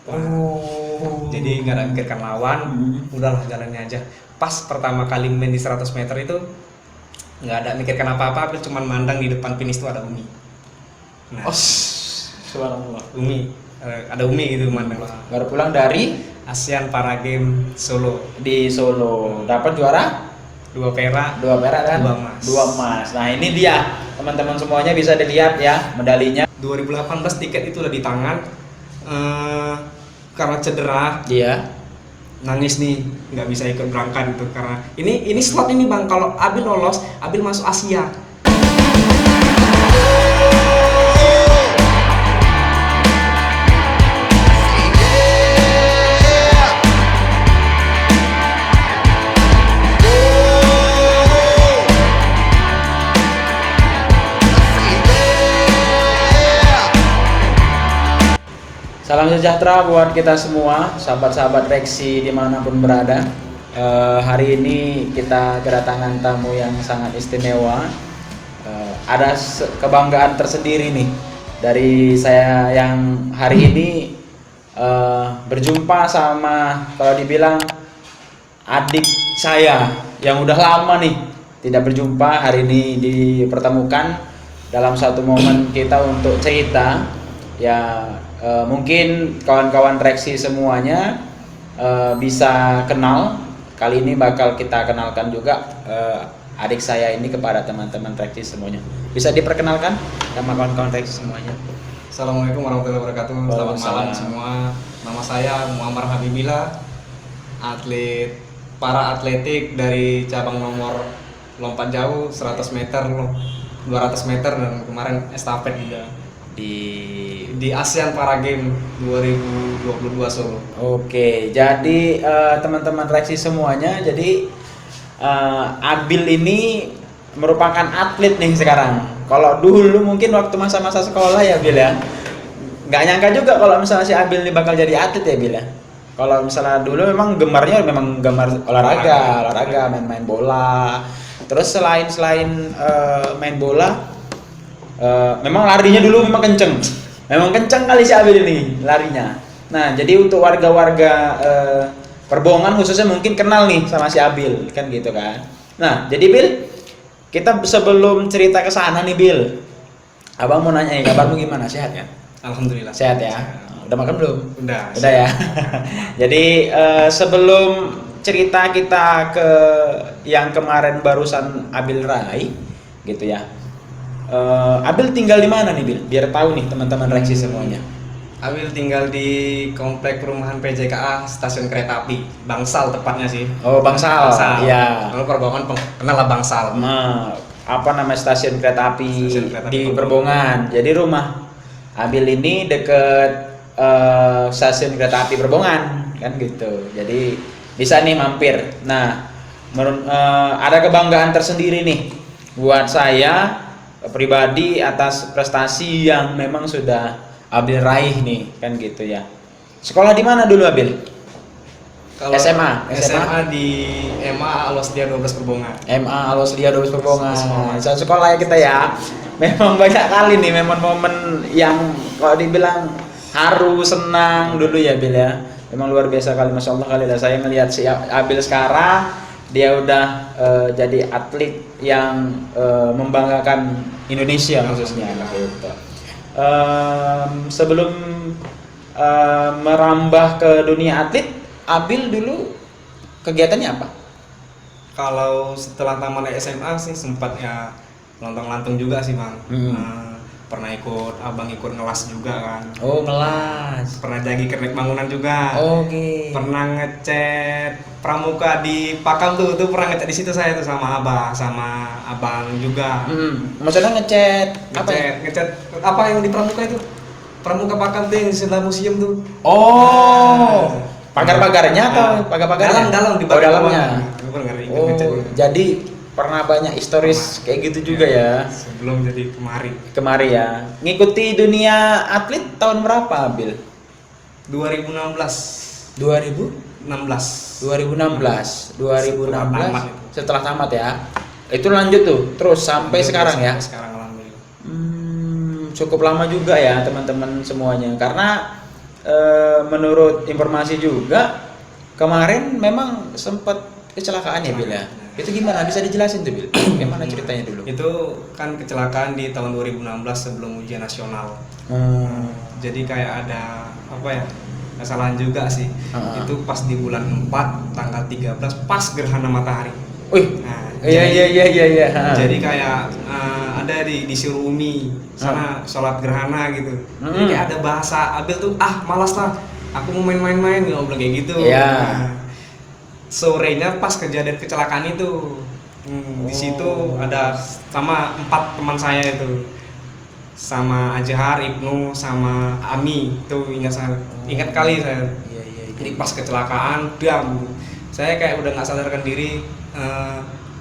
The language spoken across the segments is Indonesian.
Oh. Jadi nggak ada mikirkan lawan, udahlah jalannya aja. Pas pertama kali main di 100 meter itu nggak ada mikirkan apa-apa, Abil cuman mandang di depan finish tuh ada Umi. Nah, Subhanallah. ada Umi gitu mandang. Baru pulang dari ASEAN Para Games Solo, di Solo, dapat juara 2 perak, 2 perak dan 2 emas. 2 emas. Nah, ini dia teman-teman semuanya, bisa dilihat ya medalinya. 2018 tiket itu udah di tangan, karena cedera Iya. nangis nih, nggak bisa ikut berangkat gitu karena ini slot ini bang, kalau Abil lolos, Abil masuk Asia. Salam sejahtera buat kita semua, sahabat-sahabat Reksi dimanapun berada. Hari ini kita kedatangan tamu yang sangat istimewa. Ada kebanggaan tersendiri nih dari saya yang hari ini berjumpa sama, kalau dibilang adik saya yang udah lama nih tidak berjumpa. Hari ini dipertemukan dalam satu momen kita untuk cerita ya. Mungkin kawan-kawan Reksi semuanya bisa kenal. Kali ini bakal kita kenalkan juga adik saya ini kepada teman-teman Reksi semuanya. Bisa diperkenalkan sama kawan-kawan Reksi semuanya. Assalamualaikum warahmatullahi wabarakatuh. Selamat malam semua. Nama saya Muammar Habibila, para atletik dari cabang nomor lompat jauh 100 meter, 200 meter dan kemarin estafet juga di ASEAN Para Games 2022 Solo. Oke, jadi teman-teman Reksi semuanya, jadi Abil ini merupakan atlet nih sekarang. Kalau dulu mungkin waktu masa-masa sekolah ya Bil ya, nggak nyangka juga kalau misalnya si Abil ini bakal jadi atlet ya Bil ya. Kalau misalnya dulu memang gemarnya memang gemar olahraga, main-main bola. Terus selain main bola, memang larinya dulu memang kenceng kali si Abil ini larinya. Nah, jadi untuk warga-warga Perbongan khususnya mungkin kenal nih sama si Abil kan gitu kan. Nah, jadi Bil, kita sebelum cerita ke sana nih Bil, abang mau nanya, kabarmu gimana, sehat ya? Alhamdulillah. Sehat ya. Udah makan belum? Udah ya. Jadi sebelum cerita kita ke yang kemarin barusan Abil raih gitu ya. Abil tinggal di mana nih Bil? Biar tahu nih teman-teman Reksi semuanya. Abil tinggal di komplek perumahan PJKA Stasiun Kereta Api Bangsal tepatnya sih. Oh, Bangsal. Iya. Kalau Perbongan kenal lah Bangsal. Nah, apa nama stasiun kereta api di Perbongan. Jadi rumah Abil ini deket stasiun kereta api Perbongan kan gitu. Jadi bisa nih mampir. Nah, ada kebanggaan tersendiri nih buat saya pribadi atas prestasi yang memang sudah Abil raih nih kan gitu ya. Sekolah di mana dulu Abil? Kalau SMA di MA Alosdia 12 Perbongan. MA Alosdia 12 Perbongan. Sekolah ya kita ya. Memang banyak kali nih momen-momen yang kalau dibilang haru, senang dulu ya Bil ya. Memang luar biasa kali, Masya Allah kali. Dan saya ngelihat si Abil sekarang, dia udah jadi atlet yang membanggakan Indonesia khususnya gitu. Sebelum merambah ke dunia atlet, Abil dulu kegiatannya apa? Kalau setelah tamat SMA sih sempat ya lontong-lantung juga sih Bang. Pernah abang ikut ngelas juga kan. Oh, ngelas. Pernah jadi kernek bangunan juga. Oke. Pernah ngecat pramuka di Pakam tuh pernah ngecat di situ saya tuh sama abang juga. Maksudnya ngecat apa? Ngecat apa yang di pramuka itu? Pramuka Pakam tuh yang di sebelah museum tuh. Oh. Pagar-pagarnya atau pagar-pagarnya? Dalam di dalamnya. Oh, jadi pernah banyak historis kayak gitu juga ya. Sebelum jadi Kemari ya. Ngikuti dunia atlet tahun berapa, Bil? 2016. 2016. Setelah tamat ya. Itu lanjut tuh terus sampai sekarang ya. Sekarang alhamdulillah. Cukup lama juga ya teman-teman semuanya, karena menurut informasi juga kemarin memang sempat kecelakaan ya Bil ya. Itu gimana? Bisa dijelasin tuh Bil? Gimana ceritanya dulu? Itu kan kecelakaan di tahun 2016 sebelum ujian nasional. Jadi kayak ada apa ya? Kesalahan juga sih. Itu pas di bulan 4 tanggal 13 pas gerhana matahari. Wih. Nah, Iya. Jadi kayak ada di Surumi sana sholat gerhana gitu. Jadi kayak ada bahasa Abil tuh malas lah. Aku mau main-main ngobrol kayak gitu. Iya. Nah, sorenya pas kejadian kecelakaan itu di situ ada sama 4 teman saya itu, sama Ajhar, Ibnu, sama Ami itu ingat kali saya. Iya. Jadi pas kecelakaan saya kayak udah nggak sadarkan diri,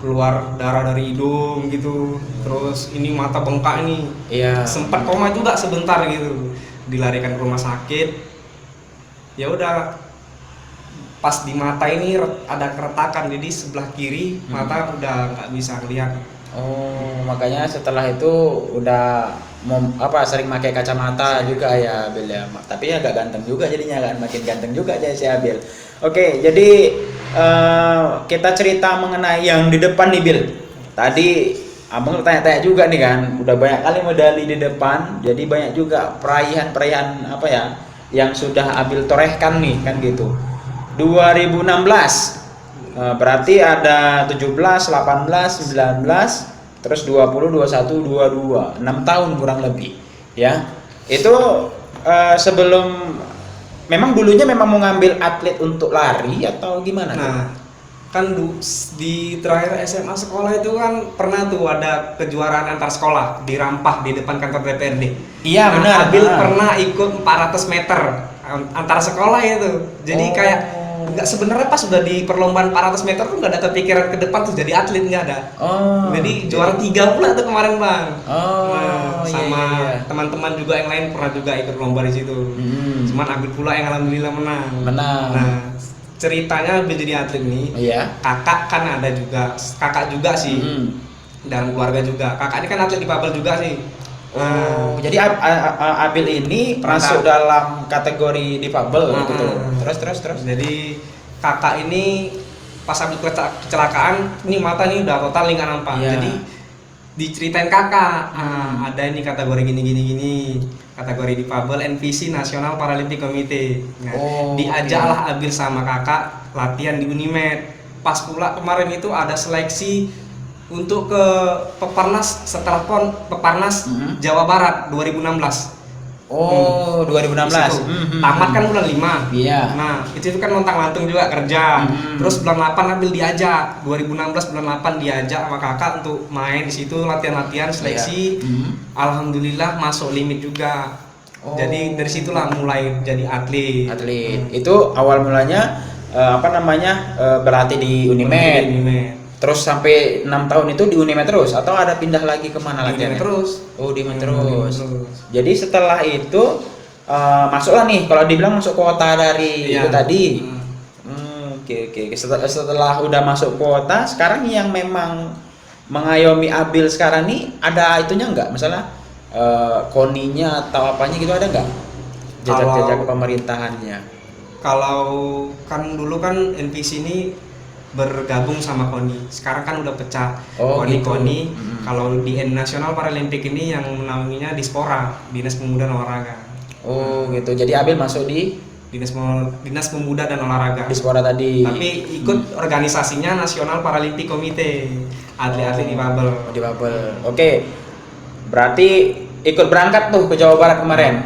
keluar darah dari hidung gitu, terus ini mata bengkak nih. Iya. Sempat koma juga sebentar gitu, dilarikan ke rumah sakit. Ya udah, pas di mata ini ada keretakan, jadi sebelah kiri mata udah nggak bisa lihat. Oh, makanya setelah itu udah sering pakai kacamata juga ya Abil ya. Tapi agak ganteng juga jadinya kan, makin ganteng juga aja si Abil. Oke, jadi kita cerita mengenai yang di depan nih Bil. Tadi Abang tanya-tanya juga nih kan, udah banyak kali medali di depan, jadi banyak juga perayaan apa ya yang sudah Abil torehkan nih kan gitu. 2016 berarti ada 17, 18, 19, terus 20, 21, 22, 6 tahun kurang lebih ya. Itu sebelum memang dulunya memang mau ngambil atlet untuk lari atau gimana? Nah, kan di terakhir SMA sekolah itu kan pernah tuh ada kejuaraan antar sekolah di Rampah di depan kantor DPRD. Iya benar. Abil pernah ikut 400 meter antar sekolah itu. Jadi kayak nggak, sebenarnya pas sudah di perlombaan 400 meter tuh nggak ada kepikiran ke depan tuh jadi atlet, nggak ada. Jadi juara 3 pula tuh kemarin Bang. Sama teman-teman juga yang lain pernah juga ikut lomba di situ. Cuman Abil pula yang alhamdulillah menang. Nah, ceritanya Abil jadi atlet nih. Kakak kan ada juga, kakak juga sih. Dalam keluarga juga. Kakak ini kan atlet difabel juga sih. Jadi Abil ini masuk dalam kategori difabel gitu. Terus. Jadi kakak ini pas Abil kecelakaan, ini mata nih udah total nggak nampak. Jadi diceritain kakak, ada ini kategori gini, kategori difabel NPC National Paralympic Committee. Nah, diajaklah Abil sama kakak latihan di Unimed. Pas pula kemarin itu ada seleksi untuk ke Peparnas setelah Peparnas Jawa Barat 2016. 2016. Tamat kan bulan 5. Iya. Nah, itu kan lontang-lantung juga kerja. Terus bulan 8 Abil diajak. 2016 bulan 8 diajak sama kakak untuk main di situ latihan-latihan seleksi. Alhamdulillah masuk limit juga. Jadi dari situlah mulai jadi atlet. Itu awal mulanya berlatih di Unimed. Terus sampai 6 tahun itu di Unimed terus atau ada pindah lagi kemana lagi? Unimed terus. Di Unimed terus. Jadi setelah itu masuklah nih, kalau dibilang masuk kuota dari itu tadi. Oke. Setelah udah masuk kuota, sekarang yang memang mengayomi Abil sekarang nih ada itunya nggak? Misalnya koninya atau apanya gitu ada nggak? Jejak-jejak pemerintahannya. Kalau kan dulu kan NPC ini bergabung sama KONI, sekarang kan udah pecah. KONI. Kalau di National Paralympic ini yang menaunginya Dispora, Dinas Pemuda dan Olahraga. Gitu. Jadi Abil masuk di Dinas Pemuda dan Olahraga. Dispora tadi. Tapi ikut organisasinya National Paralympic Committee, atlet-atlet difabel. Oke. Berarti ikut berangkat tuh ke Jawa Barat kemarin.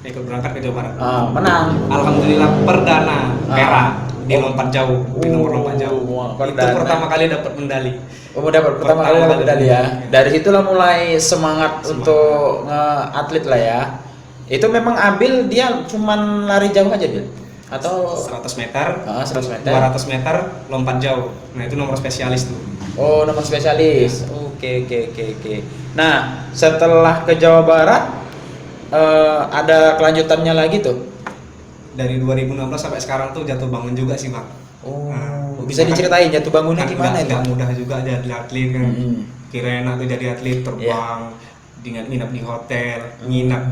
Ikut berangkat ke Jawa Barat. Menang. Alhamdulillah perdana perak di lompat jauh, di nomor lompat jauh. Itu pertama kali dapat medali. Pertama kali dapat medali ya. Dari situlah mulai semangat untuk atlet lah ya. Itu memang Abil dia cuman lari jauh aja Bil? Atau 100 meter, 100 meter, 200 meter lompat jauh. Nah itu nomor spesialis tuh. Nomor spesialis. Oke. Nah setelah ke Jawa Barat ada kelanjutannya lagi tuh. Dari 2016 sampai sekarang tuh jatuh bangun juga sih Bang. Bisa diceritain jatuh bangunnya gimana itu? Gak mudah juga jadi atlet kan. Kira enak tuh jadi atlet, terbang nginap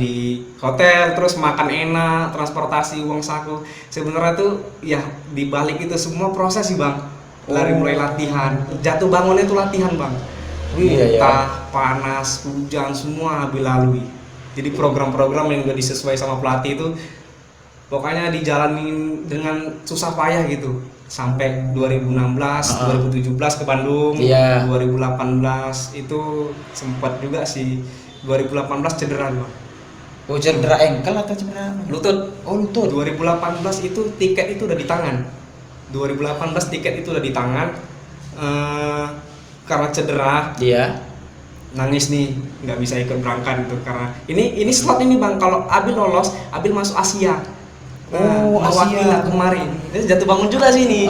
di hotel, terus makan enak, transportasi, uang saku. Sebenarnya tuh ya di balik itu semua proses sih bang. Dari mulai latihan, jatuh bangunnya itu latihan bang. Iya, Entah panas, hujan, semua Abil lalui. Jadi program-program yang udah disesuai sama pelatih itu pokoknya dijalanin dengan susah payah gitu. Sampai 2016, 2017 ke Bandung, Iya. 2018 itu sempat juga sih 2018 cedera bang. Oh, cedera engkel atau cedera apa? Lutut. Oh, lutut. 2018 itu tiket itu udah di tangan. 2018 tiket itu udah di tangan. Karena cedera, Iya. nangis nih, nggak bisa ikut berangkat gitu karena ini slot ini bang. Kalau Abil lolos, Abil masuk Asia. Oh, mewakili Asia. kemarin. Ini jatuh bangun juga sih ini.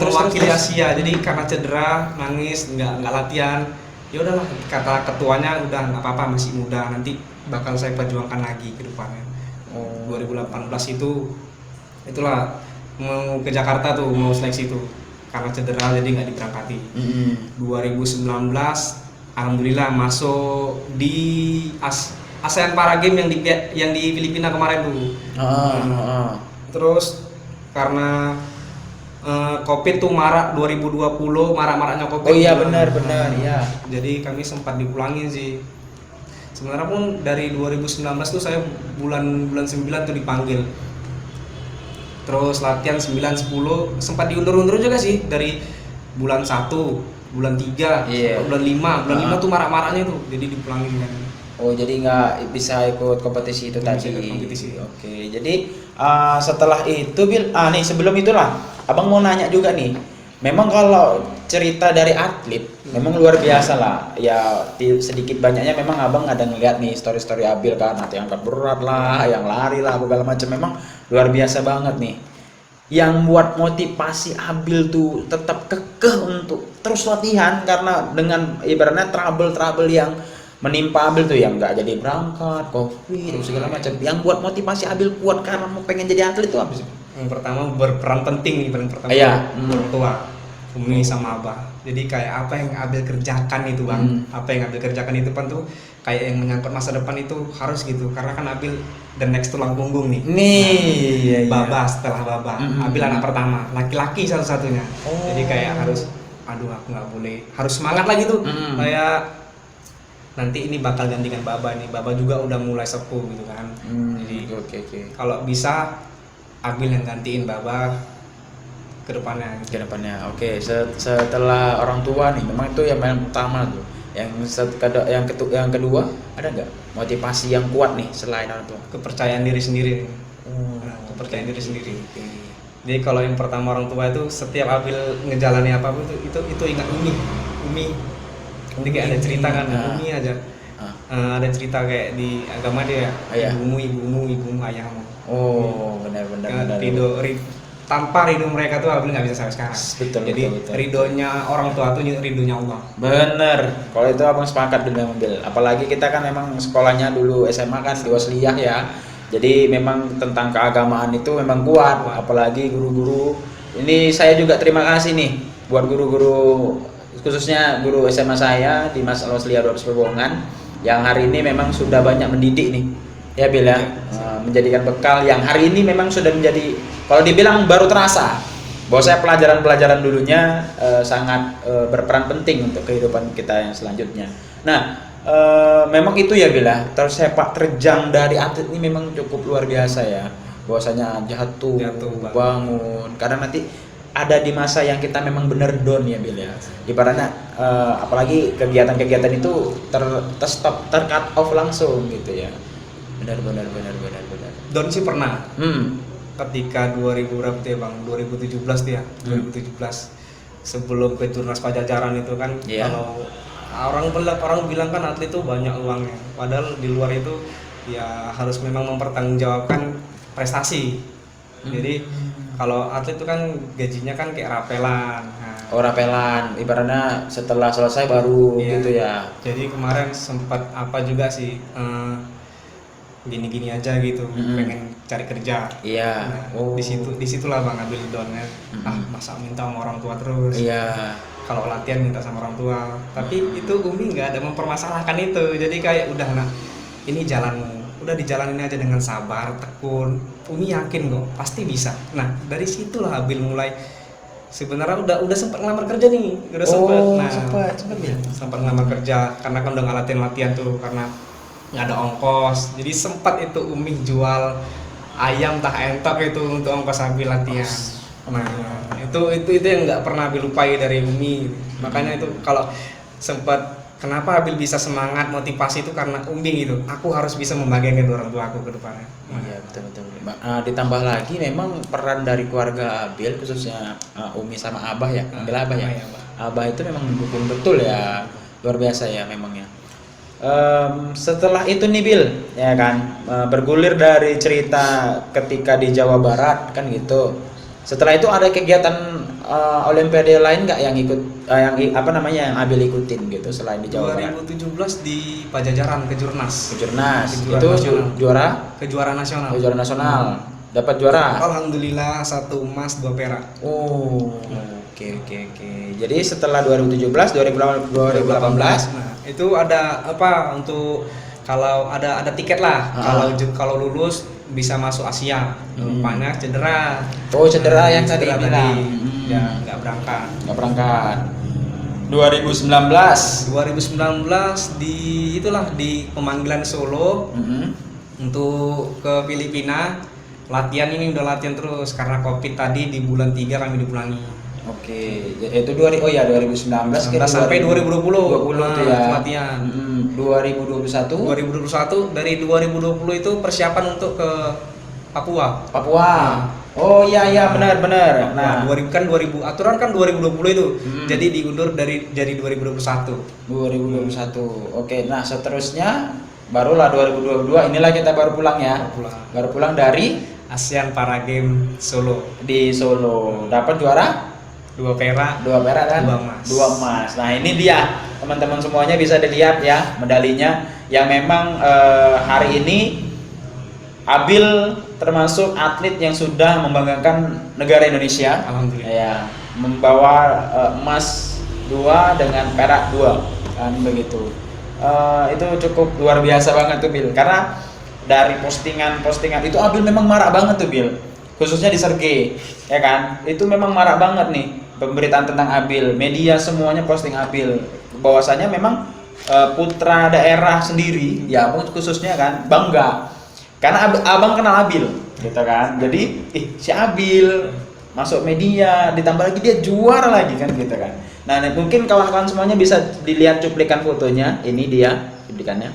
Terus, Mewakili terus. Asia. Jadi karena cedera, nangis, nggak latihan. Ya udahlah, kata ketuanya udah nggak apa-apa, masih muda, nanti bakal saya perjuangkan lagi ke depannya. 2018 itulah mau ke Jakarta tuh, mau seleksi tuh. Karena cedera jadi nggak diberangkati. 2019 alhamdulillah masuk di ASEAN Para Games yang di Filipina kemarin tuh. Terus karena Covid tuh marak 2020, marak-maraknya Covid. Oh iya, benar ya. Jadi kami sempat dipulangin sih. Sebenarnya pun dari 2019 tuh saya bulan 9 tuh dipanggil. Terus latihan 9 10 sempat diundur-undur juga sih dari bulan 1, bulan 3, bulan 5. Bulan 5 tuh marak-maraknya tuh. Jadi dipulangin kan. Oh, jadi nggak bisa ikut kompetisi itu Nggak tadi. bisa ikut kompetisi. Oke, jadi setelah itu nih sebelum itulah, abang mau nanya juga nih. Memang kalau cerita dari atlet, memang luar biasa lah. Ya sedikit banyaknya memang abang ada ngeliat nih story-story Abil kan, nanti angkat berat lah, yang lari lah, segala macam. Memang luar biasa banget nih. Yang buat motivasi Abil tuh tetap kekeh untuk terus latihan karena dengan ibaratnya trouble yang menimpa Abil tuh yang nggak jadi berangkat, COVID, segala macam. Yang buat motivasi Abil kuat karena mau pengen jadi atlet tuh apa sih? Yang pertama berperan penting nih, paling pertama orang tua, Umi sama Abah. Jadi kayak apa yang Abil kerjakan itu bang, apa yang Abil kerjakan itu kan tuh kayak yang menyangkut masa depan itu harus gitu. Karena kan Abil the next tulang punggung nih. Nih, Baba setelah Baba, Abil anak pertama, laki-laki satu-satunya. Jadi kayak harus, aduh aku nggak boleh, harus semangat lagi tuh. Kayak nanti ini bakal gantikan Baba nih. Baba juga udah mulai sepuh gitu kan. Jadi kalau bisa Abil yang gantiin Baba ke depannya. Oke, setelah orang tua nih, memang itu yang paling utama tuh. Yang kedua ada nggak motivasi yang kuat nih selain orang tua? Kepercayaan diri sendiri. Kepercayaan diri sendiri. Jadi kalau yang pertama orang tua itu setiap Abil ngejalani apapun itu ingat Umi. Jadi kayak ada cerita kan, Umi aja. Ada cerita kayak di agama dia, ibumu, ayahmu. Oh, benar. Tanpa ridho mereka tuh Abil nggak bisa sampai sekarang. Betul. Jadi ridhonya orang tua tuh ridhonya Allah. Bener. Kalau itu abang sepakat dengan Abil. Apalagi kita kan memang sekolahnya dulu SMA kan di Wasliyah ya. Jadi memang tentang keagamaan itu memang kuat. Apalagi guru-guru. Ini saya juga terima kasih nih buat guru-guru, khususnya guru SMA saya di Mas Wasliyah Perbongan yang hari ini memang sudah banyak mendidik nih. Ya Bil ya, menjadikan bekal yang hari ini memang sudah menjadi, kalau dibilang baru terasa bahwa saya pelajaran-pelajaran dulunya sangat berperan penting untuk kehidupan kita yang selanjutnya. Nah, memang itu ya Bil ya, tersepak terjang dari atlet ini memang cukup luar biasa ya. Bahwasanya jatuh bangun, karena nanti ada di masa yang kita memang bener down ya Bil ya. Ibaratnya apalagi kegiatan-kegiatan itu terstop, cut off langsung gitu ya. Benar. Don sih pernah. Ketika 2000 berapa tuh ya bang? 2017 tuh ya. 2017 sebelum ke Jurnas Pajajaran itu kan, kalau orang bilang kan atlet itu banyak uangnya. Padahal di luar itu ya harus memang mempertanggungjawabkan prestasi. Jadi kalau atlet itu kan gajinya kan kayak rapelan. Rapelan, ibaratnya setelah selesai baru gitu ya. Jadi kemarin sempat apa juga sih, gini-gini aja gitu, pengen cari kerja. Iya. Disitulah bang ambil downnya. Masa minta sama orang tua terus. Iya. kalau latihan minta sama orang tua. Tapi itu Umi nggak ada mempermasalahkan itu. Jadi kayak udah nak, ini jalanmu, udah dijalanin aja dengan sabar, tekun. Umi yakin kok pasti bisa. Nah dari situlah Abil mulai sebenarnya udah sempat ngelamar kerja nih, udah sempat ngelamar kerja karena kan udah nggak latihan tuh karena nggak ada ongkos. Jadi sempat itu Umi jual ayam tah entok itu untuk ongkos Abil latihan. Nah itu yang nggak pernah Abil lupai dari Umi. Makanya itu kalau sempat kenapa Abil bisa semangat motivasi itu karena Umi gitu. Aku harus bisa membagikan orang tua aku ke depannya. Iya betul. Ditambah lagi memang peran dari keluarga Abil khususnya Umi sama Abah ya, ambil Abah ya. Abah itu memang mendukung betul ya, luar biasa ya memangnya. Setelah itu nih Bil, ya kan, bergulir dari cerita ketika di Jawa Barat kan gitu. Setelah itu ada kegiatan olimpiade lain nggak yang ikut, yang Abil ikutin gitu selain di Jawa Barat? 2017 di Pajajaran Kejurnas. Itu nasional. juara nasional. Dapat juara. Alhamdulillah 1 emas 2 perak. Oh, oke. Jadi setelah 2017, 2018, Nah, itu ada apa untuk kalau ada tiket lah. Kalau lulus bisa masuk Asia. Rupanya cedera. Oh, cedera yang tadi bilang. Ya, nggak berangkat. 2019 di pemanggilan Solo untuk ke Filipina. Latihan ini udah latihan terus karena Covid tadi di bulan 3 kami dipulangi. Oke, itu 2019 sampai 2020 itu ya. Latihan. 2021 dari 2020 itu persiapan untuk ke Papua. Oh iya benar. Nah, 2000 aturan kan 2020 itu. Jadi diundur jadi 2021. Oke, nah seterusnya barulah 2022 inilah kita baru pulang ya. Baru pulang dari ASEAN Para Games Solo. Di Solo. Dapat juara 2 perak dan 2 emas. Nah, ini dia teman-teman semuanya bisa dilihat ya medalinya yang memang hari ini Abil termasuk atlet yang sudah membanggakan negara Indonesia. Alhamdulillah. Ya, membawa emas 2 dengan perak 2 kan begitu. Itu cukup luar biasa banget tuh Bil, karena dari postingan itu Abil memang marak banget tuh Bil, khususnya di Sergei ya kan, itu memang marak banget nih pemberitaan tentang Abil, media semuanya posting Abil, bahwasanya memang putra daerah sendiri ya khususnya kan bangga karena abang kenal Abil gitu kan, jadi si Abil masuk media, ditambah lagi dia juara lagi kan gitu kan. Nah mungkin kawan-kawan semuanya bisa dilihat cuplikan fotonya, ini dia cuplikannya.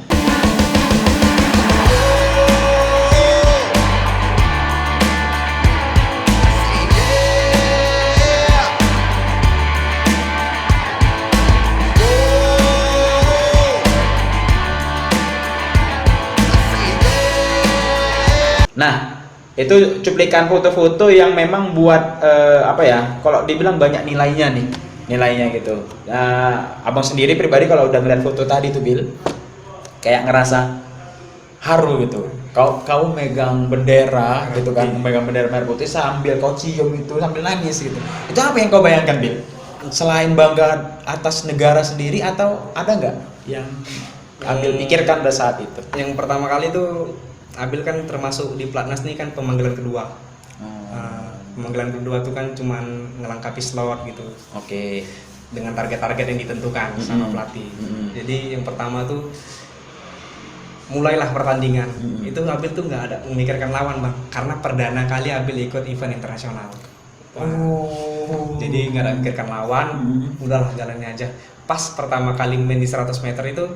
Nah, itu cuplikan foto-foto yang memang buat kalau dibilang banyak nilainya gitu. Abang sendiri pribadi kalau udah ngeliat foto tadi tuh Bil, kayak ngerasa haru gitu. Kau megang bendera gitu kan, megang bendera merah putih sambil kau cium itu sambil nangis gitu. Itu apa yang kau bayangkan Bil? Selain bangga atas negara sendiri atau ada nggak yang Abil pikirkan pada saat itu? Yang pertama kali tuh Abil kan termasuk di Platnas nih kan pemanggilan kedua. Pemanggilan kedua tuh kan cuman ngelengkapi slot gitu. Oke. Dengan target-target yang ditentukan sama pelatih. Jadi yang pertama tuh mulailah pertandingan. Itu Abil tuh nggak ada memikirkan lawan Bang, karena perdana kali Abil ikut event internasional. Jadi nggak ada memikirkan lawan, udahlah jalannya aja. Pas pertama kali main di 100 meter itu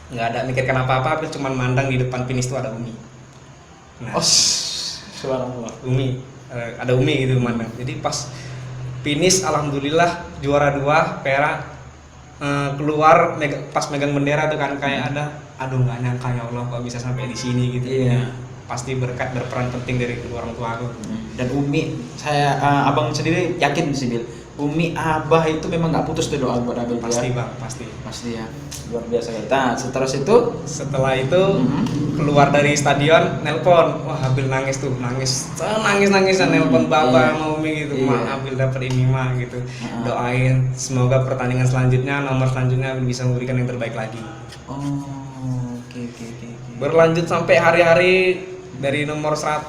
nggak ada mikirkan apa-apa, Abil cuma mandang di depan finish tuh ada Umi. Nah, subhanallah. Ada Umi gitu mandang. Jadi pas finish alhamdulillah juara 2 perak, keluar pas megang bendera tuh kan kayak aduh nggak nyangka ya Allah kok bisa sampai di sini gitu. Iya. Pasti berkat berperan penting dari kedua orang tua aku. Dan Umi, abang sendiri yakin sih Bil, Umi Abah itu memang nggak putus tuh doa buat Abil Pasti ya. bang, pasti. Pasti ya, luar biasa ya. Nah, Setelah itu keluar dari stadion, nelpon, wah Abil nangis tuh, nangis dan nelpon Baba iya. sama Umi gitu, Iya. Ma Abil dapat ini mah gitu. Doain semoga pertandingan selanjutnya, nomor selanjutnya Abil bisa memberikan yang terbaik lagi. Oh, oke oke oke. Berlanjut sampai hari-hari dari nomor 100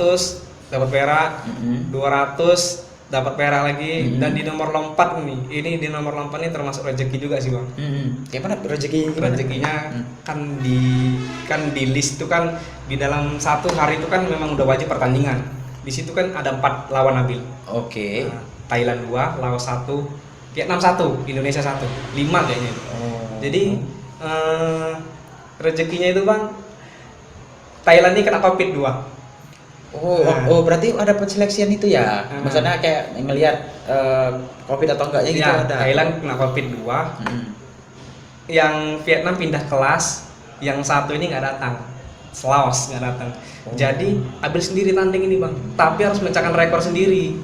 dapat perak, 200 dapat perak lagi, dan di nomor lompat nih, ini di nomor lompat ini termasuk rezeki juga sih bang. Kayak mana rezeki? Rezekinya kan di list itu kan di dalam satu hari itu kan memang udah wajib pertandingan. Di situ kan ada 4 lawan Abil. Oke. Nah, Thailand 2, Laos 1, Vietnam 1, Indonesia 1, 5 kayaknya itu. Jadi rezekinya itu bang, Thailand ini kena Covid 2. Oh, berarti ada penseleksian itu ya? Maksudnya kayak ngelihat COVID atau enggaknya gitu Ya, ada. Thailand kena Covid 2. Yang Vietnam pindah kelas, yang satu ini nggak datang. Laos nggak datang. Jadi Abil sendiri tanding ini bang, tapi harus memecahkan rekor sendiri.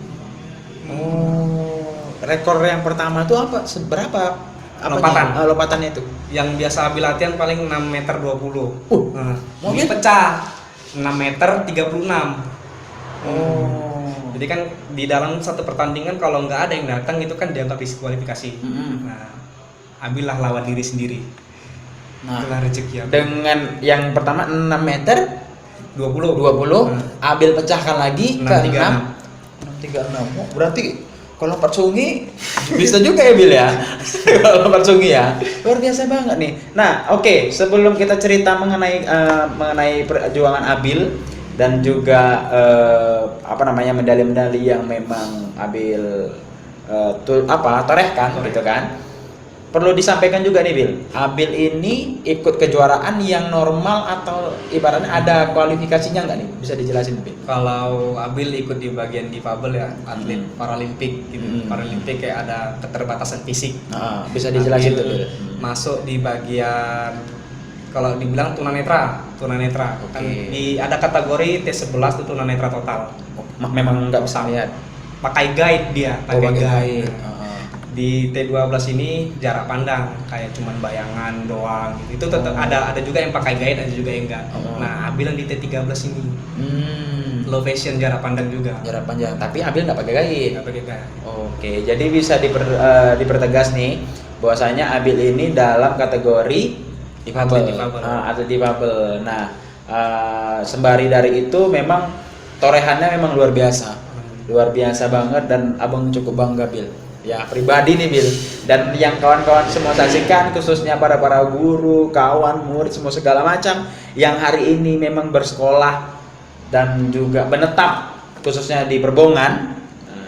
Rekor yang pertama itu apa? Seberapa? Lompatan. Lompatannya itu? Yang biasa Abil latihan paling 6 meter 20. Nah, mobil? ini pecah 6 meter 36. Jadi kan di dalam satu pertandingan kalau nggak ada yang datang itu kan dianggap diskualifikasi. Nah, Abil lah lawan diri sendiri. Nah, Itulah rezeki Abil. dengan yang pertama 6 meter 20. Abil pecahkan lagi ke 636. 636. Oh, berarti kalau lompat sungi bisa juga ya Bil ya. Kalau lompat sungi ya. Luar biasa banget nih. Nah, oke, sebelum kita cerita mengenai perjuangan Abil dan juga medali-medali yang memang Abil torehkan gitu kan. Perlu disampaikan juga nih Bil, Abil ini ikut kejuaraan yang normal atau ibaratnya ada kualifikasinya nggak nih? Bisa dijelasin Bil? Kalau Abil ikut di bagian difabel ya, atlet paralimpik gitu. Paralimpik kayak ada keterbatasan fisik. Bisa dijelasin tuh Bil. Masuk di bagian kalau dibilang tunanetra. Kan ada kategori T11 itu tunanetra total. Memang nggak bisa lihat. Pakai guide dia, pakai guide. guide. Di T12 ini jarak pandang kayak cuman bayangan doang gitu. Itu tetap ada juga yang pakai guide, ada juga yang enggak. Nah, Abil yang di T13 ini low vision jarak pandang juga. Jarak panjang, tapi Abil nggak pakai guide. Nggak pakai guide. Oke, jadi bisa dipertegas nih bahwasanya Abil ini dalam kategori difabel. Atlet difabel. Nah, sembari dari itu memang torehannya memang luar biasa. Luar biasa banget dan Abang cukup bangga Bil. Ya pribadi nih Bil, dan yang kawan-kawan semua saksikan, khususnya para guru, kawan, murid, semua segala macam yang hari ini memang bersekolah dan juga menetap khususnya di Perbongan,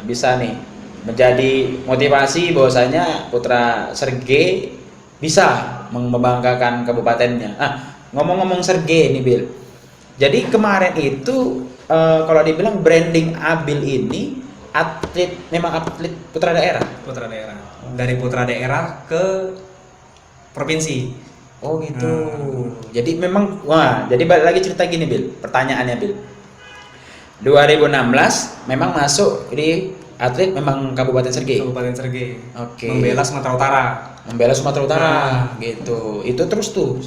bisa nih menjadi motivasi bahwasanya Putra Serge bisa membanggakan kabupatennya. Ngomong-ngomong Serge ini Bil, jadi kemarin itu kalau dibilang branding Abil ini memang atlet putra daerah. Dari putra daerah ke provinsi. Oh gitu. Jadi memang jadi balik lagi cerita gini Bil. Pertanyaannya Bil. 2016 memang masuk di atlet memang Kabupaten Serge. Oke. Membela Sumatera Utara. Gitu. Itu terus tuh.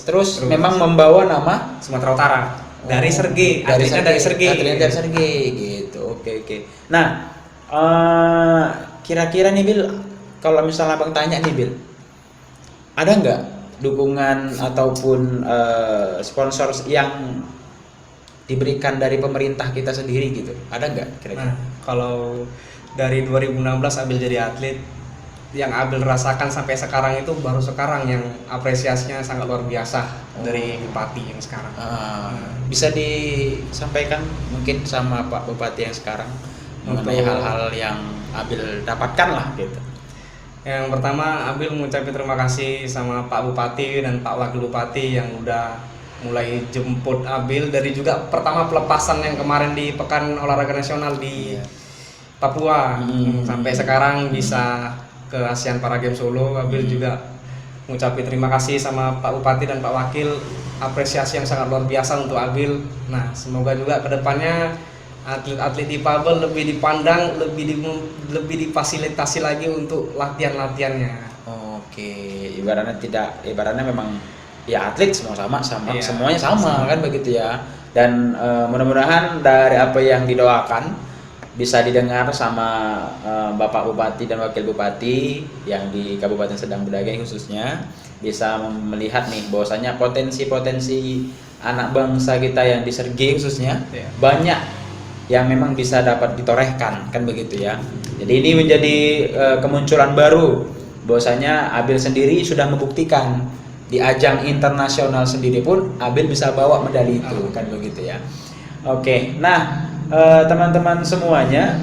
Terus memang membawa nama Sumatera Utara. Dari Serge, atletnya dari Serge gitu. Oke. Nah, kira-kira nih Bil, kalau misalnya Abang tanya nih Bil, ada nggak dukungan ataupun sponsor yang diberikan dari pemerintah kita sendiri gitu? Ada nggak kira-kira? Kalau dari 2016 Abil jadi atlet, yang Abil rasakan sampai sekarang itu baru sekarang yang apresiasinya sangat luar biasa dari Bupati yang sekarang. Bisa disampaikan mungkin sama Pak Bupati yang sekarang mengenai hal-hal yang Abil dapatkan lah gitu. Yang pertama Abil mengucapkan terima kasih sama Pak Bupati dan Pak Wakil Bupati yang udah mulai jemput Abil dari juga pertama pelepasan yang kemarin di Pekan Olahraga Nasional di Papua sampai sekarang bisa ke ASEAN Para Games Solo. Abil juga mengucapkan terima kasih sama Pak Bupati dan Pak Wakil, apresiasi yang sangat luar biasa untuk Abil. Nah, semoga juga kedepannya atlet-atlet difabel lebih dipandang, lebih difasilitasi lagi untuk latihan-latihannya. Oke, ibaratnya memang ya atlet semua sama Iya, semuanya sama kan begitu ya. Dan mudah-mudahan dari apa yang didoakan bisa didengar sama Bapak Bupati dan Wakil Bupati yang di Kabupaten Sedang Bedagai khususnya, bisa melihat nih bahwasanya potensi-potensi anak bangsa kita yang di Sergei khususnya banyak yang memang bisa dapat ditorehkan kan begitu ya. Jadi ini menjadi kemunculan baru bahwasanya Abil sendiri sudah membuktikan di ajang internasional sendiri pun Abil bisa bawa medali itu kan begitu ya. Oke, nah teman-teman semuanya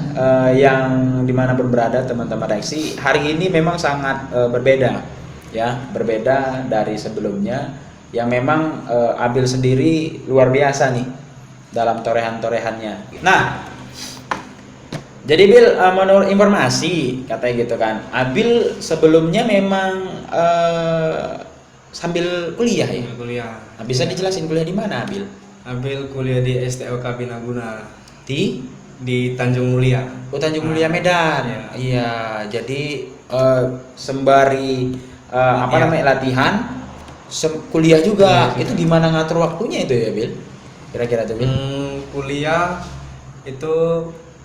yang dimanapun berada, teman-teman reaksi hari ini memang sangat berbeda ya, berbeda dari sebelumnya yang memang Abil sendiri luar biasa nih dalam torehan-torehannya. Nah, jadi Bil, menurut informasi katanya gitu kan, Abil sebelumnya memang sambil kuliah ya. Kuliah. Nah, bisa dijelasin kuliah di mana Abil? Abil kuliah di STOK Binaguna Di Tanjung Mulia. Oh, Tanjung Mulia Medan. Iya, jadi sembari namanya latihan, kuliah juga. Itu gimana ngatur waktunya itu ya, Bil? Kira-kira tuh, Bil? Kuliah itu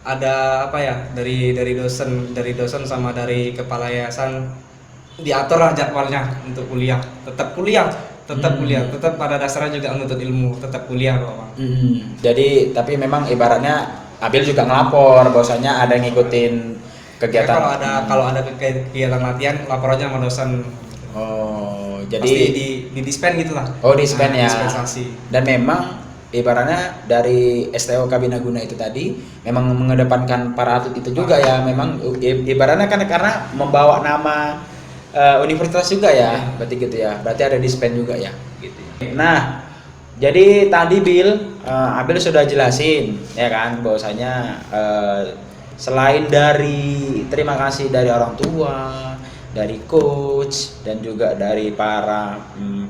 ada apa ya? Dari dosen sama dari kepala yayasan diatur lah jadwalnya untuk kuliah. Tetap kuliah, tetap pada dasarnya juga menuntut ilmu, tetap kuliah kok, Bang. Jadi tapi memang ibaratnya Abil juga ngelapor bahwasanya ada yang ngikutin kegiatan. Kalau ada kegiatan latihan, laporannya sama dosen. Oh, jadi pasti di dispen gitulah. Oh, dispen ya. Dispensasi. Dan memang ibaratnya dari STOK Binaguna itu tadi memang mengedepankan para atlet itu juga ya, memang ibaratnya karena membawa nama universitas juga ya, berarti gitu ya. Berarti ada dispen juga ya, gitu. Nah, jadi tadi Abil sudah jelasin ya kan bahwasanya selain dari terima kasih dari orang tua, dari coach dan juga dari para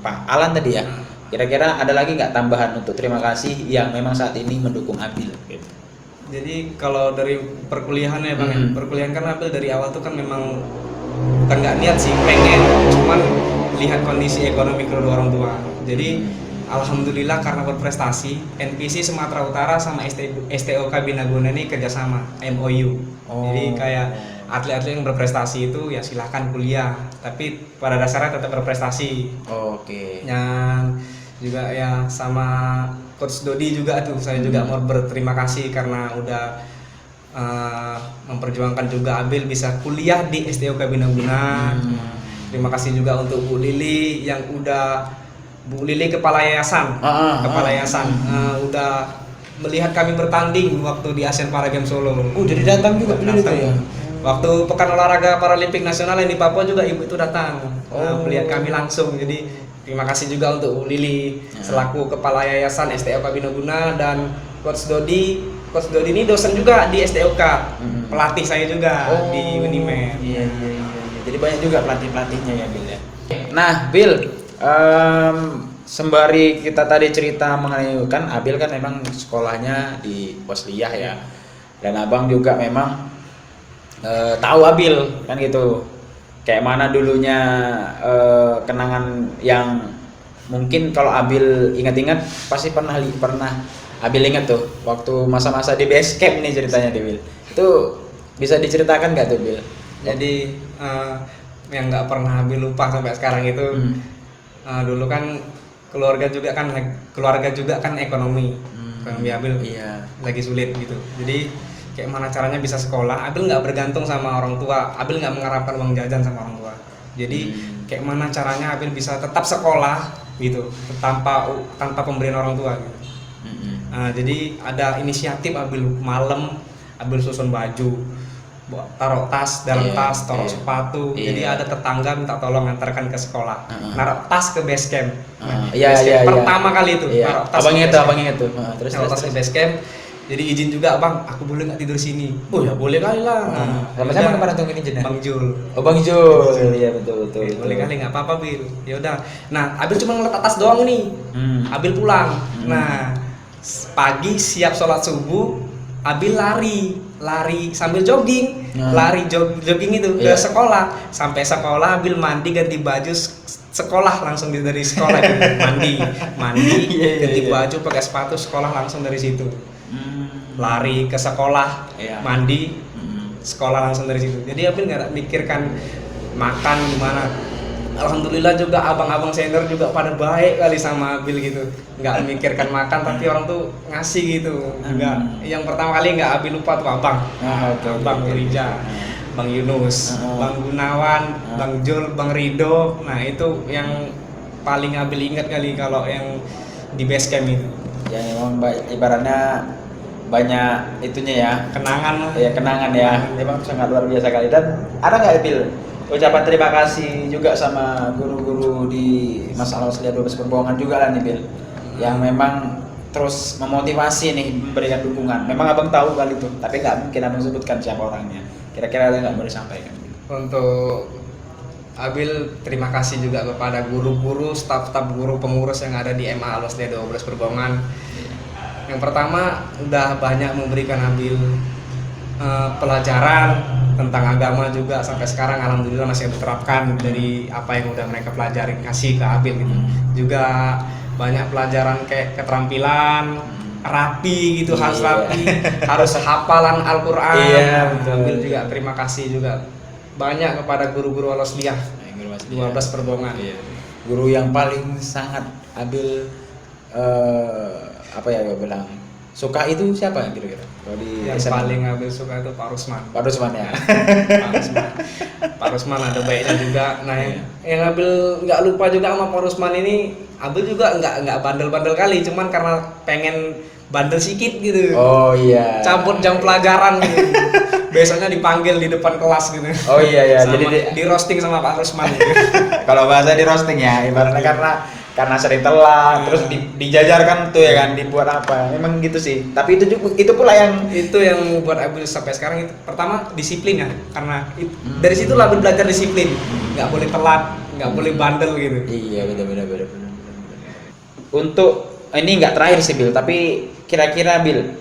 Pak Alan tadi ya. Kira-kira ada lagi nggak tambahan untuk terima kasih yang memang saat ini mendukung Abil? Gitu. Jadi kalau dari perkuliahannya Bang, perkuliahan kan Abil dari awal tuh kan memang bukan nggak niat sih, pengen, cuman lihat kondisi ekonomi kedua orang tua. Jadi alhamdulillah karena berprestasi, NPC Sumatera Utara sama STOK Binaguna ini kerjasama MOU. Jadi kayak atlet-atlet yang berprestasi itu ya silahkan kuliah, tapi pada dasarnya tetap berprestasi. Oke. Yang juga ya sama Coach Dodi juga tuh, saya juga mau berterima kasih karena udah memperjuangkan juga Abil bisa kuliah di STOK Binaguna. Terima kasih juga untuk Bu Lili yang udah kepala yayasan, udah melihat kami bertanding waktu di Asian Para Games Solo. Jadi datang juga itu ya. Waktu Pekan Olahraga Paralimpik Nasional yang di Papua juga ibu itu datang melihat kami langsung. Jadi terima kasih juga untuk Bu Lili selaku kepala yayasan STOK Binaguna dan Coach Dodi. Coach Dodi ini dosen juga di STOK, pelatih saya juga di Unimed. Iya. Jadi banyak juga pelatihnya ya Bil ya. Nah Bil, sembari kita tadi cerita mengenai kan Abil kan memang sekolahnya di Posliyah ya, dan abang juga memang tahu Abil kan gitu, kayak mana dulunya kenangan yang mungkin kalau Abil ingat-ingat pasti pernah Abil ingat tuh waktu masa-masa di base camp nih ceritanya Bil, itu bisa diceritakan nggak tuh Bil? Jadi yang nggak pernah Abil lupa sampai sekarang itu dulu kan keluarga juga kan ekonomi Abil lagi sulit gitu. Jadi kayak mana caranya bisa sekolah, Abil nggak bergantung sama orang tua, Abil nggak mengharapkan uang jajan sama orang tua. Jadi kayak mana caranya Abil bisa tetap sekolah gitu tanpa pemberian orang tua gitu. Jadi ada inisiatif Abil malam, Abil susun baju, taruh tas, dalam tas, taruh sepatu. Jadi ada tetangga minta tolong antarkan ke sekolah, naruh tas ke base camp. Pertama kali itu, naruh tas. Abangnya itu. Terus naruh tas ke base camp. Jadi izin juga, Bang, aku boleh nggak tidur sini? Oh ya boleh kali lah. Sama siapa kemarin tuh ini jenah? Bang Jul. Oh Bang Jul, iya betul. Boleh kali nggak apa-apa Bil. Ya udah. Nah Abil cuma ngeletak tas doang nih. Abil pulang. Nah pagi siap sholat subuh, Abil lari sambil jogging, jogging itu ke Iya. sekolah. Sampai sekolah Abil mandi ganti baju sekolah langsung dari sekolah gitu. mandi Iya, ganti iya. baju pakai sepatu sekolah langsung dari situ. Hmm. Lari ke sekolah, Iya. mandi, Hmm. sekolah langsung dari situ. Jadi Abil nggak mikirkan makan gimana. Alhamdulillah juga abang-abang senior juga pada baik kali sama Abil gitu. Nggak memikirkan makan tapi orang tuh ngasih gitu. Nggak, yang pertama kali nggak Abil lupa tuh abang. Bang Rija, Bang Yunus, Bang Gunawan, Bang Jul, Bang Rido. Nah itu yang paling Abil ingat kali kalau yang di base camp itu. Ya memang ibaratnya banyak itunya ya, Kenangan. ya kenangan ya, memang sangat luar biasa kali. Dan ada nggak Bil ucapan terima kasih juga sama guru-guru di Mas Al-Wasliya 12 Perbohongan juga lah nih Bil, yang memang terus memotivasi nih, memberikan dukungan. Memang abang tahu kali itu, tapi nggak mungkin abang sebutkan siapa orangnya. Kira-kira ada nggak boleh sampaikan? Untuk Abil terima kasih juga kepada guru-guru, staf-staf guru pengurus yang ada di MA Al-Wasliya 12 Perbohongan. Yang pertama udah banyak memberikan Abil pelajaran tentang agama juga, sampai sekarang alhamdulillah masih diterapkan dari apa yang udah mereka pelajari kasih ke Abil gitu. Juga banyak pelajaran kayak keterampilan rapi gitu, harus rapi, harus hafalan Al-Qur'an. Iya, Abil juga terima kasih juga banyak kepada guru-guru Al-Wasliya 12 Perbohongan. Iya. Guru yang paling sangat Abil apa ya gue bilang suka itu siapa kira-kira? Kalau di Yang SMA? paling Abil suka itu Pak Rusman. Pak Rusman ya. Pak Rusman ada baiknya juga. Nah, yang Abil nggak lupa juga sama Pak Rusman ini, Abil juga nggak bandel-bandel kali, cuman karena pengen bandel sedikit gitu. Oh iya. Cabut jam pelajaran gitu. Besoknya dipanggil di depan kelas gitu. Oh iya. Sama, Jadi di roasting sama Pak Rusman gitu. kalau bahasa di roasting ya, ibaratnya karena sering telat, terus dijajarkan tuh ya kan, dibuat apa, memang gitu sih. Tapi itu pula yang Itu yang buat Abil sampai sekarang itu, pertama disiplin ya, karena dari situ lah Abil belajar disiplin, nggak boleh telat, nggak boleh bandel gitu. iya benar. Untuk ini nggak terakhir sih Bil, tapi kira-kira Bil,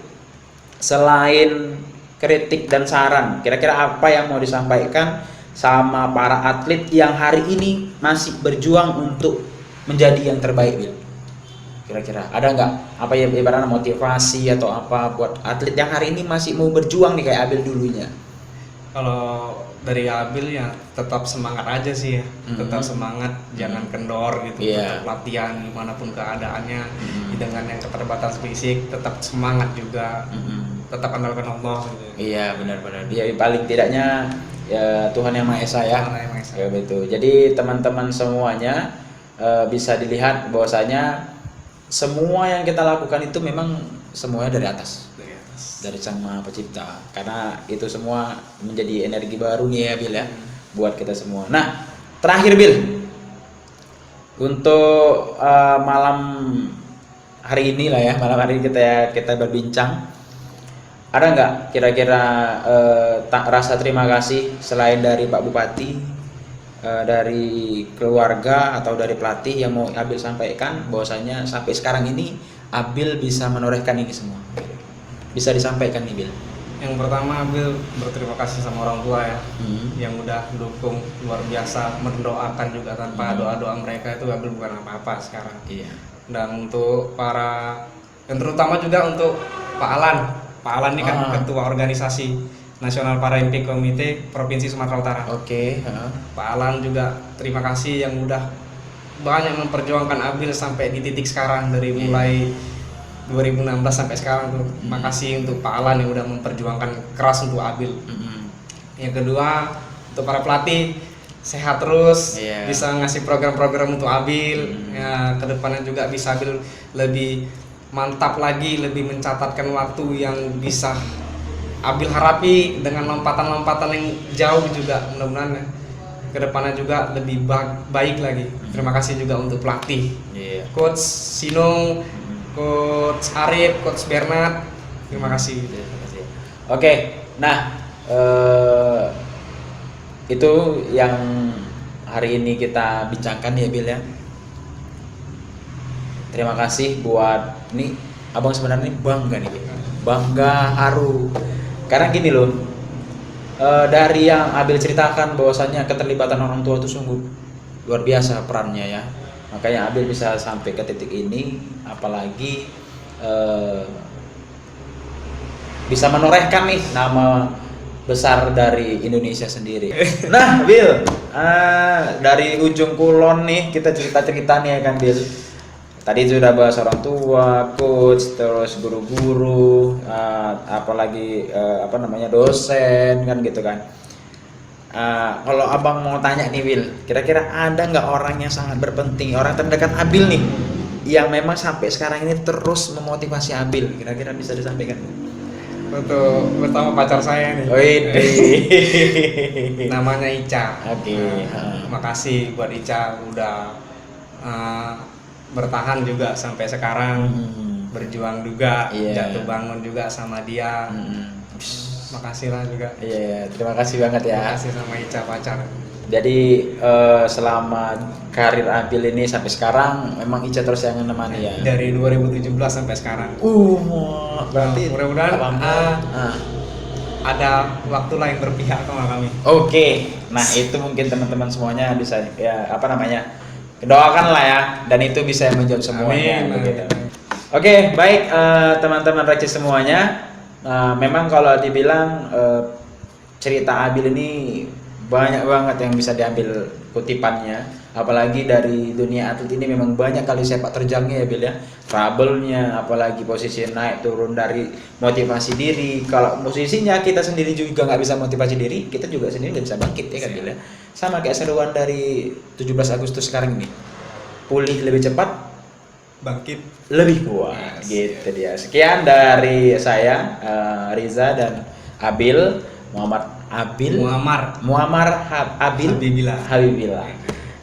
selain kritik dan saran, kira-kira apa yang mau disampaikan sama para atlet yang hari ini masih berjuang untuk menjadi yang terbaik Bil? Kira-kira ada nggak apa ya, ibaratnya motivasi atau apa buat atlet yang hari ini masih mau berjuang nih kayak Abil dulunya? Kalau dari Abil ya tetap semangat aja sih ya, tetap semangat, jangan kendor gitu, Iya. tetap latihan gimana pun keadaannya, dengan yang keterbatasan fisik tetap semangat juga, tetap andalkan Allah gitu. Iya benar. Dia paling tidaknya ya Tuhan yang Maha Esa ya. Tuhan yang Maha Esa. Ya betul. Jadi teman-teman semuanya bisa dilihat bahwasanya semua yang kita lakukan itu memang semuanya dari atas. Dari Sang Maha Pencipta, karena itu semua menjadi energi baru nih ya Bil ya, buat kita semua. Nah terakhir Bil, untuk malam hari ini lah ya, malam hari ini kita berbincang, ada nggak kira-kira rasa terima kasih selain dari Pak Bupati, dari keluarga atau dari pelatih yang mau Abil sampaikan bahwasanya sampai sekarang ini Abil bisa menorehkan ini semua? Bisa disampaikan nih Bil. Yang pertama Abil berterima kasih sama orang tua ya, yang udah dukung luar biasa, mendoakan juga, tanpa doa-doa mereka itu Abil bukan apa-apa sekarang. Iya. Dan untuk yang terutama juga untuk Pak Alan ini kan ketua organisasi Nasional Paralimpik Komite Provinsi Sumatera Utara. Oke. Pak Alan juga terima kasih yang udah banyak memperjuangkan Abil sampai di titik sekarang, dari mulai 2016 sampai sekarang tuh. Makasih untuk Pak Alan yang udah memperjuangkan keras untuk Abil. Yang kedua, untuk para pelatih sehat terus, bisa ngasih program-program untuk Abil. Ya, kedepannya juga bisa Abil lebih mantap lagi, lebih mencatatkan waktu yang bisa Abil harapi dengan lompatan-lompatan yang jauh juga. Mudah-mudahan kedepannya juga lebih baik lagi. Terima kasih juga untuk pelatih, Coach Sinong, Coach Arif, Coach Bernard, terima kasih. Oke, nah itu yang hari ini kita bincangkan ya Bil ya. Terima kasih buat nih abang sebenarnya bangga nih Bil. bangga, haru. Karena gini loh, dari yang Abil ceritakan bahwasannya keterlibatan orang tua itu sungguh luar biasa perannya ya. Makanya Abil bisa sampai ke titik ini, apalagi bisa menorehkan nih nama besar dari Indonesia sendiri. Nah, Bil, dari ujung kulon nih kita cerita-cerita nih ya kan, Bil. Tadi sudah bahas orang tua, coach, terus guru-guru, apalagi dosen kan gitu kan. Kalau abang mau tanya nih, Bil, kira-kira ada nggak orang yang sangat berpenting, orang terdekat Abil nih, yang memang sampai sekarang ini terus memotivasi Abil? Kira-kira bisa disampaikan? Untuk pertama pacar saya nih. Namanya Ica. Oke. Makasih buat Ica udah bertahan juga sampai sekarang. Berjuang juga, jatuh bangun juga sama dia. Makasih lah juga. Iya, terima kasih banget ya. Terima kasih sama Ica pacar. Jadi selama karir Abil ini sampai sekarang memang Ica terus yang menemani ya. Dari 2017 sampai sekarang. Berarti mudah-mudahan ada waktu lain berpihak sama kami. Oke. Nah, itu mungkin teman-teman semuanya bisa doakan lah ya, dan itu bisa menjawab semuanya. Oke, baik teman-teman Reksi semuanya. Memang kalau dibilang cerita Abil ini banyak banget yang bisa diambil kutipannya, apalagi dari dunia atlet ini memang banyak kali sepak terjangnya ya Bil ya, trouble-nya, apalagi posisi naik turun dari motivasi diri. Kalau posisinya kita sendiri juga nggak bisa motivasi diri, kita juga sendiri nggak bisa bangkit ya kan Bil ya. Sama kayak seruan dari 17 Agustus sekarang ini, pulih lebih cepat, bangkit lebih kuat. Gitu dia. Sekian dari saya Riza dan Abil Muammar Habibillah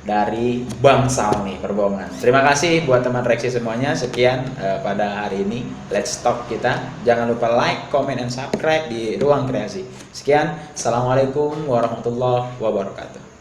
dari Bangsal nih Perbongan. Terima kasih buat teman Reksi semuanya. Sekian pada hari ini Let's Talk kita. Jangan lupa like, comment, and subscribe di Ruang Kreasi. Sekian, assalamualaikum warahmatullahi wabarakatuh.